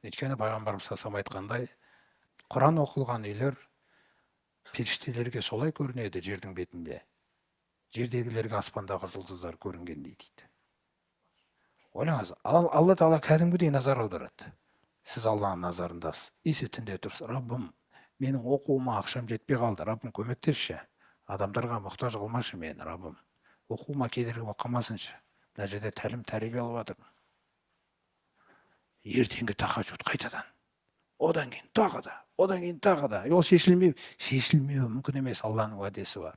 Өйткені пайғамбарымыз саллаллаху айтқандай, Құран оқылған үйлер періштелерге солай көрінеді жердің бетінде. Жердегілерге аспандағы жұлдыздар көрінгендей дейді. Ойлаңыз, Алла Тағала кәдімгідей назар аударады. Сіз Алланың назарындасыз. Есі түнде тұрсыз. Раббым, менің оқуыма ақшам жетпей қалды. Раббым, көмектесші. Адамдарға мұқтаж қылмашы мені, Раббым. Оқуыма кедергі болып қалмасыншы. Мына жерде тәлім тәрбие алып жатырмын. Ертеңгі тахаджуд қайтадан. Одан кейін тағы да, одан кейін тағы да. Ол шешілмеуі мүмкін емес, Алланың уәдесі бар.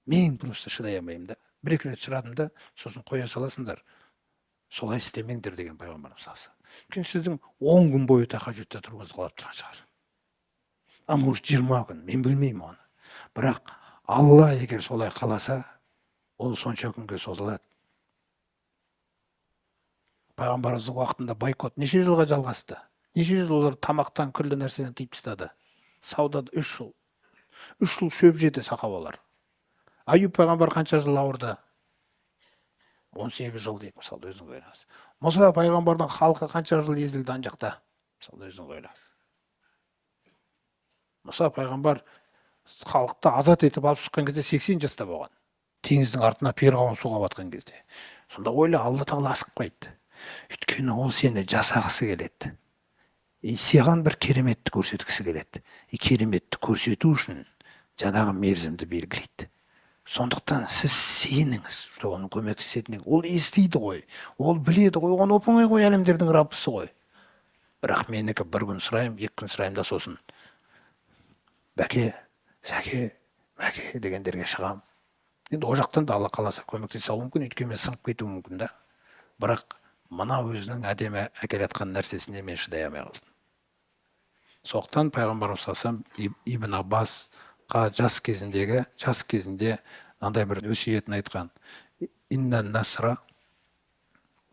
Мен просто шыдай алмаймын да. Бір-екі рет сұрадым да, сосын қоя саласыңдар. Солай істемеңдер деген пайғамбарымыз салса. Өйткені сіздің 10 күн бойы тахаджудта тұрғызып қалып тұрған шығар. А может 20 күн, мен білмеймін оны. Бірақ Алла егер солай қаласа, ол сонша күнге созылады. Пайғамбарымыздың уақытында бойкот неше жылға жалғасты? Неше жыл олар тамақтан күллі нәрседен тыйып тастады? Саудада 3 жыл. 3 жыл шөп жеді сахабалар. Аюб пайғамбар қанша жыл ауырды? 18 жыл дейік, мысалы, өзіңіз ойлаңыз. Мұса пайғамбардың халқы қанша жыл езілді ана жақта? Мысалы, өзіңіз ойлаңыз. Мұса пайғамбар халықты азат етіп алып шыққан кезде 80 жаста болған. Теңіздің артына перғауын суға батқан кезде. Сонда ойла, Алла Тағала асып қайтты. Өйткені ол сені жасағысы келеді. Саған бір кереметті көрсеткісі келеді. Кереметті көрсету үшін жаңағы мерзімді белгілейді. Сондықтан сіз сеніңіз, оның көмектесетінен. Ол естиді ғой, ол біледі ғой, оған оп-оңай ғой, әлемдердің раббысы ғой. Бірақ менікі бір күн сұраймын, 2 күн сұраймын да сосын бәке, сәке, мәке дегендерге шығам. Енді о жақтан да Алла қаласа көмектесе алуы мүмкін, өйткені мен сынып кетуім мүмкін да. Бірақ мына өзінің әдемі әкелетқан нәрсесіне мен шыдай алмай қалдым. Соқтан пайғамбарымыз саллаллаху Ибн Аббасқа жас кезінде мынандай бір өсиетін айтқан. Иннан насра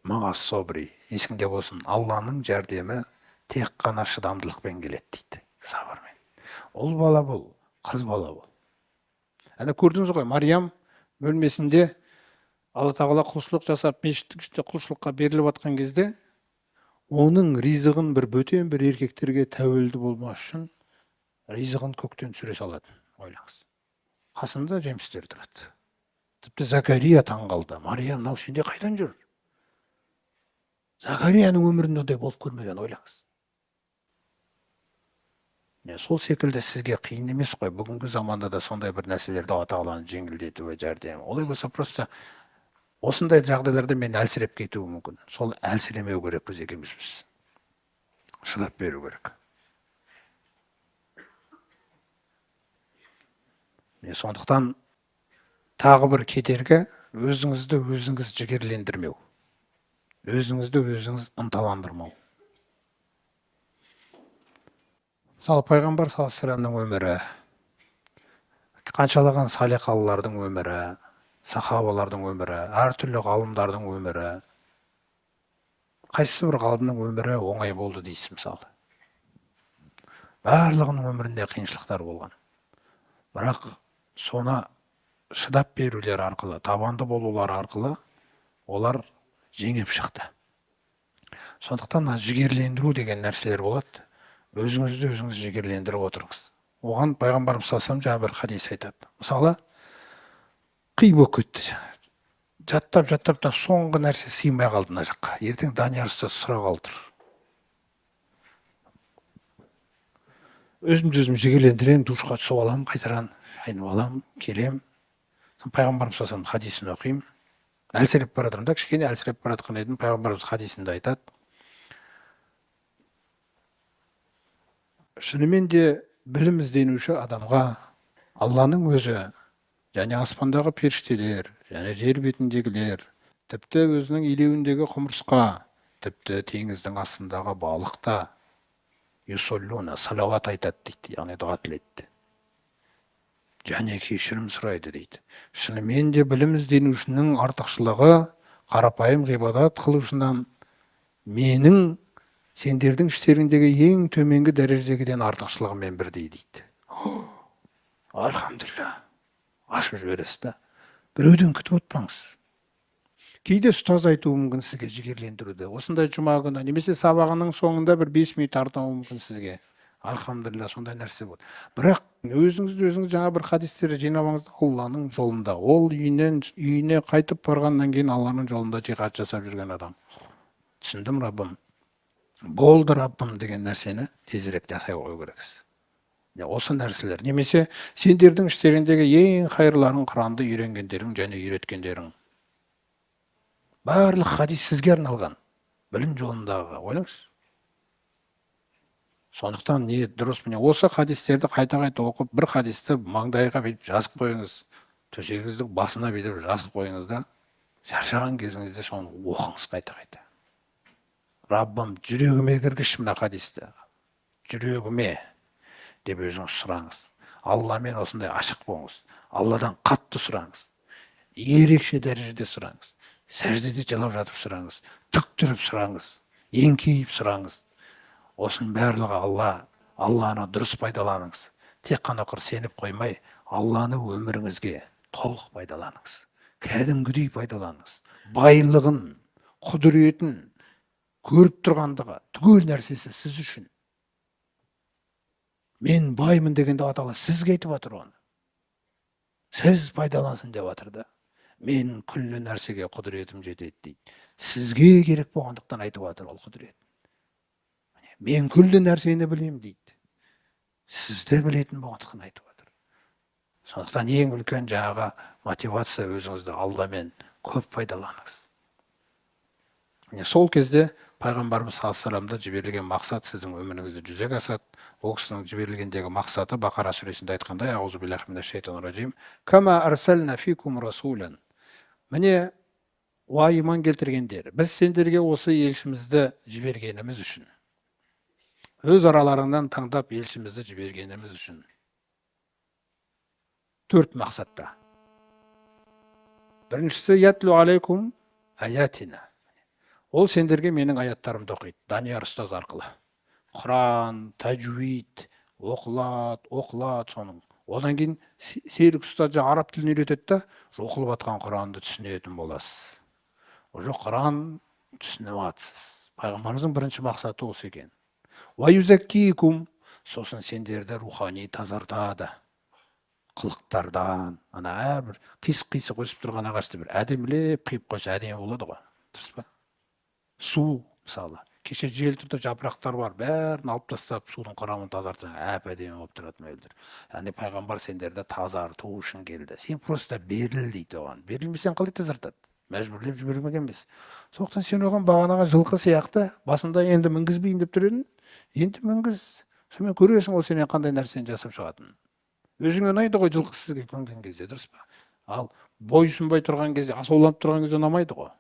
мағас собри. Есіңде болсын, Алланың жәрдемі тек қана шыдамдылықпен келеді дейді. Сабырмен. Ол бала бол, қыз бала бол. Әне көрдіңіз ғой, Мариям бөлмесінде Алла Тағала құлшылық жасап, мешіттің ішінде құлшылыққа беріліп жатқан кезде, оның ризығын бір бөтен бір еркектерге тәуелді болмас үшін ризығын көктен түсіре салады. Ойлаңыз. Қасында жемістер тұрады. Тіпті Закария таңғалды. Мариям, мынау сенде қайдан жүр? Закарияның өмірінде ондай болып көрмеген, ойлаңыз. Сол секілді сізге қиын емес қой. Бүгінгі заманда да сондай бір нәрселерді Алла Тағаланың жеңілдетуі, жәрдемі. Олай болса просто осындай жағдайларда мен әлсіреп кетуі мүмкін. Сол әлсіремеу керек біз екеумізбіз. Шыдап беру керек. Сондықтан тағы бір кедергі өзіңізді өзіңіз жігерлендірмеу. Өзіңізді өзіңіз ынталандырмау. Мысалы, пайғамбар саллаллаху алейхи вассаламның өмірі, қаншалаған салиқалылардың өмірі, сахабалардың өмірі, әртүрлі ғалымдардың өмірі. Қайсы бір ғалымның өмірі оңай болды дейсіз, мысалы. Барлығының өмірінде қиыншылықтар болған. Бірақ соны шыдап берулер арқылы, табанды болулар арқылы олар жеңіп шықты. Сондықтан жігерлендіру деген нәрселер болады. Өзіңізді өзіңіз жігерлендіріп отырыңыз. Оған пайғамбарымыз саллаллаху жаңа бір хадис айтады. Мысалы, қи болып кетті. Жаттап соңғы нәрсе сыймай қалды мына жаққа. Ертең Данияр ұстаз сұрақ алып тұр. Өзім жігерлендірем, душқа түсіп аламын, қайтаран, шайынып аламын, келем. Пайғамбарымыз саллаллаху хадисін оқимын. Әлсіреп бара жатырмын да, кішкене әлсіреп бара жатқан едім. Пайғамбарымыз хадисінде айтады. Шынымен де білім ізденуші адамға Алланың өзі, және аспандағы періштелер, және жер бетіндегілер, тіпті өзінің илеуіндегі құмырсқа, тіпті теңіздің астындағы балық та юсоллуна, салауат айтады дейді, яғни дұға тілейді. Және кешірім сұрайды дейді. Шынымен де білім ізденушінің артықшылығы қарапайым ғибадат қылушынан менің сендердің іштеріңдегі ең төменгі дәрежедегіден артықшылығымен бірдей дейді. Альхамдулилля. Ашып жібересіз да. Біреуден күтіп отпаңыз. Кейде ұстаз айтуы мүмкін сізге жігерлендіруді. Осындай жұма күні немесе сабағының соңында бір 5 минут артуы мүмкін сізге. Альхамдулилля, сондай нәрсе болды. Бірақ өзіңіз жаңа бір хадистерді жинап алыңыз да, Алланың жолында. Ол үйіне қайтып барғаннан кейін Алланың жолында жихад жасап жүрген адам. Түсіндім, Раббым. Болды, Раббым деген нәрсені тезірек жасай қою керексіз. Осы нәрселер. Немесе сендердің іштеріңдегі ең хайырларың Құранды үйренгендерің және үйреткендерің. Барлық хадис сізге арналған. Білім жолындағы. Ойлаңыз. Сондықтан не дұрыс міне осы хадистерді қайта-қайта оқып, бір хадисті маңдайға бүйтіп жазып қойыңыз. Төсегіңіздің басына бүйтіп жазып қойыңыз да, шаршаған кезіңізде соны оқыңыз қайта-қайта. Раббым, жүрегіме кіргізші мына хадисті. Жүрегіме деп өзіңіз сұраңыз. Алламен осындай ашық болыңыз. Алладан қатты сұраңыз. Ерекше дәрежеде сұраңыз. Сәждеде жылап жатып сұраңыз. Түктіріп сұраңыз. Еңкейіп сұраңыз. Осының барлығы Алланы дұрыс пайдаланыңыз. Тек қана құр сеніп қоймай, Алланы өміріңізге толық пайдаланыңыз. Кәдімгідей пайдаланыңыз. Байлығын, құдіретін көріп тұрғандығы түгел нәрсесі сіз үшін. Мен баймын дегенде Алла сізге айтып жатыр оны. Сіз пайдалансын деп жатыр да. Мен күллі нәрсеге құдіретім жетеді дейді. Сізге керек болғандықтан айтып жатыр ол құдірет. Мен күллі нәрсені білем дейді. Сізді білетін болғандықтан айтып жатыр. Сондықтан ең үлкен жаңағы мотивация өзіңізді Алладан көп пайдаланыңыз. Сол кезде пайғамбарымыз саллаллаху жіберілген мақсат сіздің өміріңізді жүзеге асады. Ол кісінің жіберілгендегі мақсаты Бақара сүресінде айтқандай, аузу биллахи минаш шайтанир ражим, кама арсална фикум расулан. Міне уайыман келтіргендер, біз сендерге осы елшімізді жібергеніміз үшін. Өз араларыңнан таңдап елшімізді жібергеніміз үшін. 4 мақсатта. Біріншісі ятлу алейкум аятина. Ол сендерге менің аяттарымды оқиды, Данияр ұстаз арқылы. Құран, тәжвид, оқылады соның. Одан кейін Серік ұстаз араб тілін үйретеді да, оқылып жатқан Құранды түсінетін боласыз. Уже Құран түсініп жатсыз. Пайғамбарымыздың бірінші мақсаты осы екен. Ваюзаккикум, сосын сендерді рухани тазартады. Қылықтардан, ана әрбір қисық-қисық өсіп тұрған ағашты бір әдемілеп қиып қойса әдемі болады ғой. Дұрыс па? Су, мысалы. Кеше жел тұрды, жапырақтар бар, бәрін алып тастап, судың құрамын тазартсаң, әп-әдемі болып тұрады мөлдір. Яғни пайғамбар сендерді тазарту үшін келді. Сен просто беріл дейді оған. Берілмесең қалай тазартады? Мәжбүрлеп жібермеген емес. Сондықтан сен оған бағанағы жылқы сияқты басында енді мінгізбеймін деп тұр едің, енді мінгіз. Сонымен көресің ол сенен қандай нәрсені жасап шығатынын. Өзіңе ұнайды ғой жылқы сізге көнген кезде, дұрыс па? Ал бойұсынбай тұрған кезде, асауланып тұрған кезде ұнамайды ғой.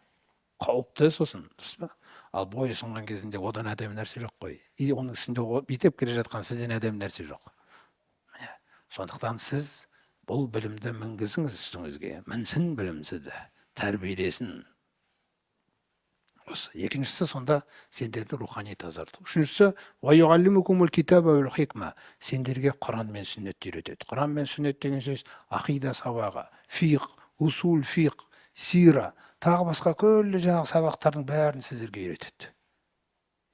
Қауіпті сосын, дұрыс па? Ал бойы сынған кезінде одан әдемі нәрсе жоқ қой. Оның үстінде битеп келе жатқан сізден әдемі нәрсе жоқ. Сондықтан сіз бұл білімді мінгізіңіз үстіңізге. Мінсін білім сізді, тәрбиелесін. Екіншісі сонда сендерді рухани тазарту. Үшіншісі ваюаллимукумул китаба вал хикма. Сендерге Құран мен сүннетті үйретеді. Құран мен сүннет деген сөз ақида сабағы, фиқ, усул фиқ, сира, тағы басқа күллі жаңағы сабақтардың бәрін сіздерге үйретеді.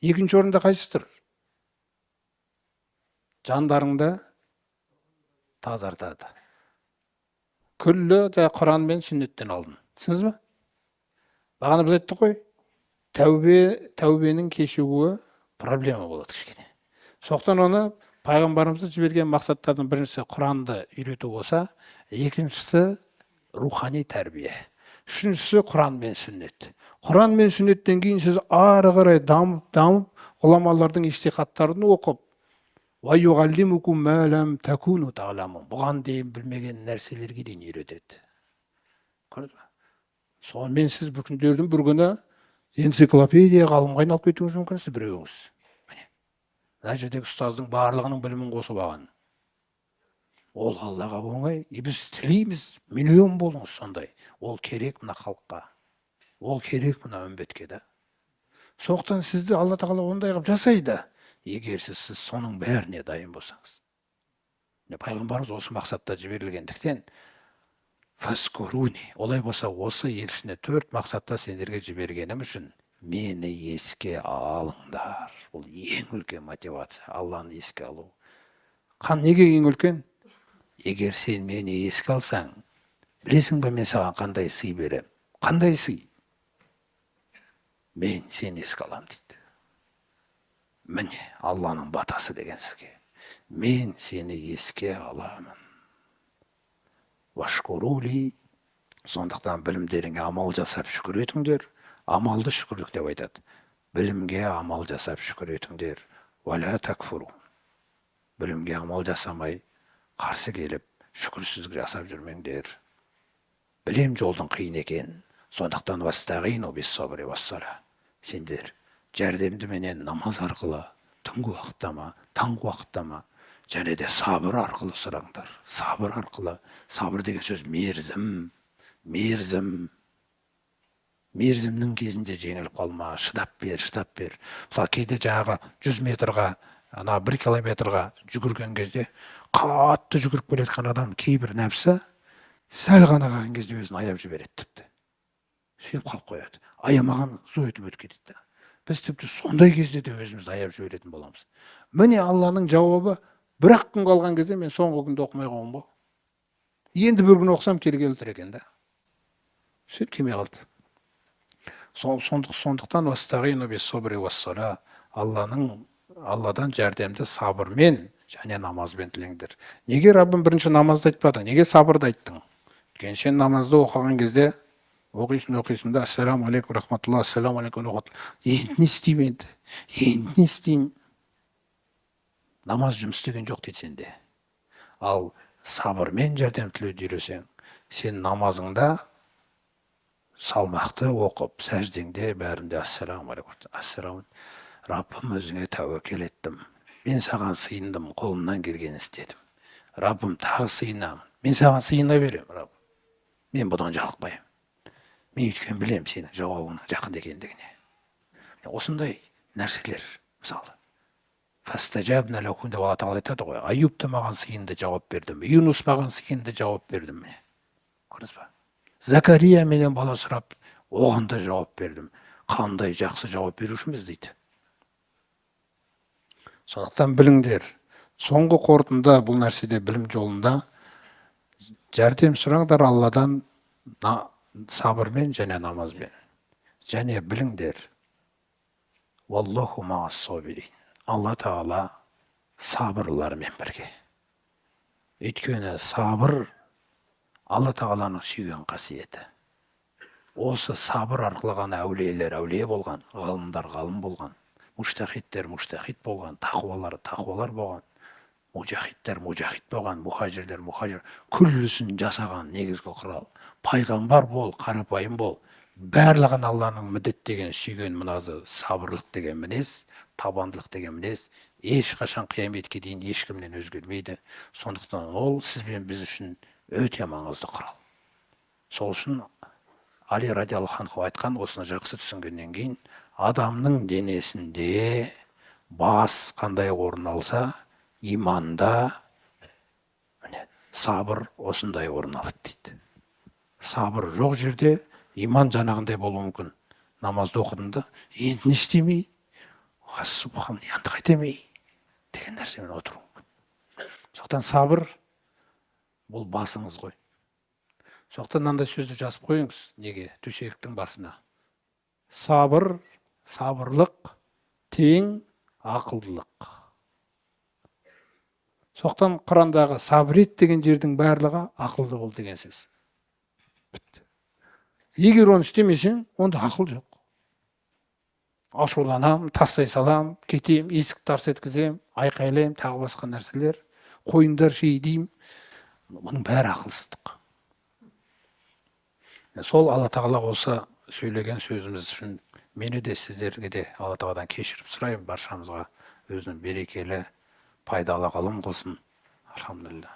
Екінші орында қайсысы тұр? Жандарыңды тазартады. Күллі Құран мен сүннеттен алдын. Түсіндіңіз бе? Бағана біз айттық қой, тәубенің кешуі проблема болады кішкене. Соқтан оны пайғамбарымызды жіберген мақсаттардың біріншісі Құранды үйрету болса, екіншісі рухани тәрбие. Үшіншісі Құран мен сүннет. Құран мен сүннеттен кейін сіз ары қарай дамып, ғұламалардың ижтихадтарын оқып, ваюғаллимукум ма лам такуну та'ламун. Бұған дейін білмеген нәрселерге дейін үйретеді. Көрдіңіз бе? Сонымен сіз бір күндердің бір күні энциклопедия ғалымға айналып кетуіңіз мүмкінсіз біреуіңіз. Мына жердегі ұстаздың барлығының білімін қосып алған. Ол Аллаға оңай. Біз тілейміз, миллион болыңыз сондай. Ол керек мына халыққа. Ол керек мына үмбетке да. Соқтан сізді Алла Тағала ондай қылып жасайды, егер сіз соның бәріне дайын болсаңыз. Пайғамбарымыз осы мақсатта жіберілгендіктен фаскуруни. Олай болса, осы ел ішіне 4 мақсатта сендерге жібергенім үшін мені еске алыңдар. Бұл ең үлкен мотивация, Алланы еске алу. Неге ең үлкен? Егер сен мені еске алсаң, білесің бе мен саған қандай сый берем? Қандай сый? Мен сені еске алам дейді. Міне Алланың батасы деген сізге. Мен сені еске аламын. Вашкурули. Сондықтан білімдеріңе амал жасап шүкір етіңдер. Амалды шүкірлік деп айтады. Білімге амал жасап шүкір етіңдер. Валя такфуру. Білімге амал жасамай, қарсы келіп, шүкірсіздік жасап жүрмеңдер. Білем жолдың қиын екен. Сондықтан вастағину бис-сабри вас-сала. Сендер жәрдемді менен намаз арқылы, түнгі уақытта ма, таңғы уақытта ма, және де сабыр арқылы сұраңдар. Сабыр арқылы. Сабыр деген сөз мерзім. Мерзімнің кезінде жеңіліп қалма, шыдап бер. Мысалы, кейде жаңағы 100 метрға, 1 километрға жүгірген кезде, қатты жүгіріп келе жатқан адам кейбір нәпсі сәл ғана қалған кезде өзін аяп жібереді тіпті. Сөйтіп қалып қояды. Аямаған су өтіп кетеді. Біз тіпті сондай кезде де өзімізді аяп жіберетін боламыз. Міне Алланың жауабы, бір-ақ күн қалған кезде мен соңғы күнді оқымай қойдым ғой. Енді бір күн оқысам келгелі тұр екен да. Сөйтіп келмей қалды. Сондықтан вастағину бис-сабри вас-сала. Алладан жәрдемді сабырмен және намазбен тілеңдер. Неге Раббым бірінші намазды айтпадың? Неге сабырды айттың? Өйткені сен намазды оқыған кезде оқисың да, ассаламу алейкум рахматуллах, ассаламу алейкум рахматуллах. Енді не істеймін енді? Енді не істеймін? Намаз жұмыс істеген жоқ дейді сенде. Ал сабырмен жәрдем тілеуді үйренсең, сен намазыңда салмақты оқып, сәждеңде бәрінде ассаламу алейкум. Раббым, өзіңе тәуекел еттім. Мен саған сыйындым, қолымнан келгенін істедім. Раббым, тағы сыйынамын. Мен саған сыйына берем, Раббым. Мен бұдан жалықпаймын. Мен өйткені білем сенің жауабыңның жақын екендігіне. Осындай нәрселер, мысалы. Фастажабна лаху деп Алла Тағала айтады ғой. Аюб та маған сыйынды жауап бердім. Юнус маған сыйынды жауап бердім. Көрдіңіз ба? Закария менен бала сұрап, оған да жауап бердім. Қандай жақсы жауап берушіміз дейді. Сондықтан біліңдер. Соңғы қорытында бұл нәрседе білім жолында жәрдем сұраңдар Алладан сабырмен және намазбен. Және біліңдер. Валлаху мағас-сабирин. Алла Тағала сабырлармен бірге. Өйткені сабыр Алла Тағаланың сүйген қасиеті. Осы сабыр арқылы ғана әулиелер әулие болған, ғалымдар ғалым болған, муштахидтер муштахид болған, тақуалар болған, мужахидтер мужахид болған, мухажирлер мухажир, күллісін жасаған негізгі құрал. Пайғамбар бол, қарапайым бол. Барлығын Алланың міндеттеген сүйген міназы сабырлық деген мінез, табандылық деген мінез ешқашан қияметке дейін ешкімнен өзгермейді. Сондықтан ол сіз бен біз үшін өте маңызды құрал. Сол үшін Али радиаллаху анху айтқан, осыны жақсы түсінгеннен кейін, адамның денесінде бас қандай орын алса, иманда сабыр осындай орын алады дейді. Сабыр жоқ жерде иман жанағындай болуы мүмкін. Намазды оқыдыңда, енді не істемей, субхан, енді қайтемей деген нәрсемен отыру мүмкін. Сондықтан сабыр бұл басыңыз ғой. Сондықтан мынандай сөзді жазып қойыңыз. Неге? Төсектің басына. Сабыр, сабырлық тең ақылдылық. Сондықтан Құрандағы сабыр ет деген жердің барлығы ақылды бол деген сөз. Бітті. Егер оны істемесең, онда ақыл жоқ. Ашуланам, тастай салам, кетем, есік тарс еткізем, айқайлайым, тағы басқа нәрселер, қойындар шейдейм. Бұның бәрі ақылсыздық. Сол Алла Тағала осы сөйлеген сөзіміз үшін мені де сіздерге де Алла Тағаладан кешіріп сұраймын, баршамызға өзінің берекелі, пайдалы ғылым қылсын. Алхамдулилlah.